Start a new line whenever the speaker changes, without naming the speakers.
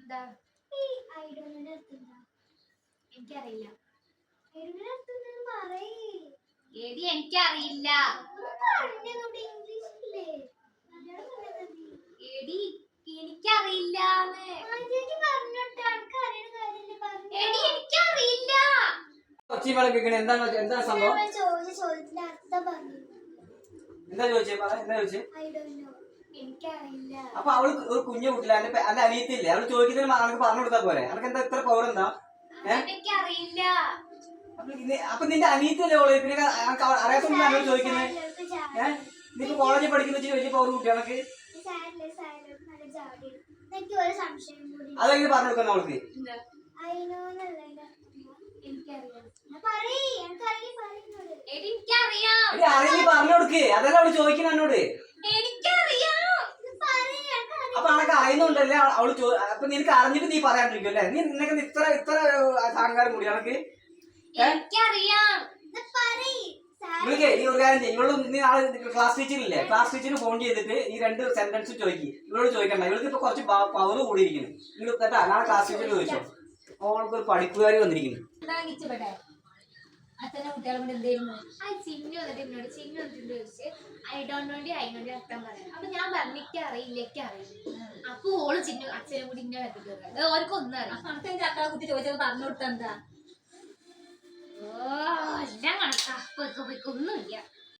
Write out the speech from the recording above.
എന്താ ഈ ഐഡോണിന്റെ അർത്ഥം എന്താ? എനിക്കറിയില്ല. ഐഡോണിന്റെ അർത്ഥം എന്താന്ന് പറയ്. എടി എനിക്കറിയില്ല. പറഞ്ഞൂടെ ഇംഗ്ലീഷില്ലേ? എടി എനിക്കറിയില്ല. എടി എനിക്കറിയില്ല.
എന്താണ് സംഭവം? എന്താ ചോദിച്ചേ? അപ്പൊ അവള് ഒരു കുഞ്ഞു കുട്ടിയില്ല, അന്റെ അനിയത്തില്ലേ? അവള് ചോദിക്കുന്നതിന് അവൾക്ക് പറഞ്ഞു കൊടുത്താ പോരെ? അവർക്ക് എന്താ ഇത്ര പവർ എന്താ?
എനിക്കറിയില്ല.
അപ്പൊ നിന്റെ അനിയത്തില്ലേ ഓള്? പിന്നെ അറിയാത്തൊന്നും എന്നോട് ചോദിക്കുന്നത്? നീ കോളേജിൽ പഠിക്കുന്ന വലിയ പവർ കുട്ടിയാണൊക്കെ. അതെങ്ങനെ പറഞ്ഞു കൊടുക്കുന്ന അവൾക്ക്? അറിയി പറഞ്ഞു കൊടുക്ക്. അതല്ല അവള് ചോദിക്കുന്ന എന്നോട്. അപ്പൊ അവനൊക്കെ അറിയുന്നുണ്ടല്ലേ അവള് അപ്പൊ നിനക്ക് അറിഞ്ഞിട്ട് നീ പറയാണ്ടിരിക്കും അല്ലേ? നീ നിനക്ക് ഇത്ര അഹങ്കാരം കൂടി അവൾക്ക്. ഇവൾക്ക് ഈ ഒരു കാര്യം ചെയ്യും. ഇവള് നീ നാളെ ക്ലാസ് ടീച്ചറില്ലേ? ക്ലാസ് ടീച്ചറിന് ഫോൺ ചെയ്തിട്ട് ഈ 2 സെന്റൻസ് ചോദിക്കും. ഇവളോട് ചോദിക്കണ്ട. ഇവൾക്ക് ഇപ്പൊ കുറച്ച് പവർ കൂടിയിരിക്കുന്നു. നിങ്ങൾ കേട്ടാ നാളെ ക്ലാസ് ടീച്ചർ ചോദിച്ചോ. അവൾക്ക് ഒരു പഠിപ്പുകാരി വന്നിരിക്കുന്നു.
അച്ഛനെ കുട്ടികളെ കൊണ്ട് എന്തായിരുന്നു? ആ ചിന്നു വന്നിട്ട് എന്നോട് ചിന്നു വന്നിട്ട് ചോദിച്ച് ഐഡോണ്ടി അതിനോട് അർത്ഥം പറയാം. അപ്പൊ ഞാൻ പറഞ്ഞു അറിയില്ല. അപ്പൊ ഓള് ചിന്നു അച്ഛനെ കൂടി ഇന്നെ കത്തിക്കുന്നത് ഓർക്കൊന്നും അറിയാം. അച്ഛൻ ചക്കളെ കുത്തി ചോദിച്ചത് പറഞ്ഞു കൊടുത്ത എന്താ? ഓ എല്ലാം കണക്കാ. ഒന്നുമില്ല.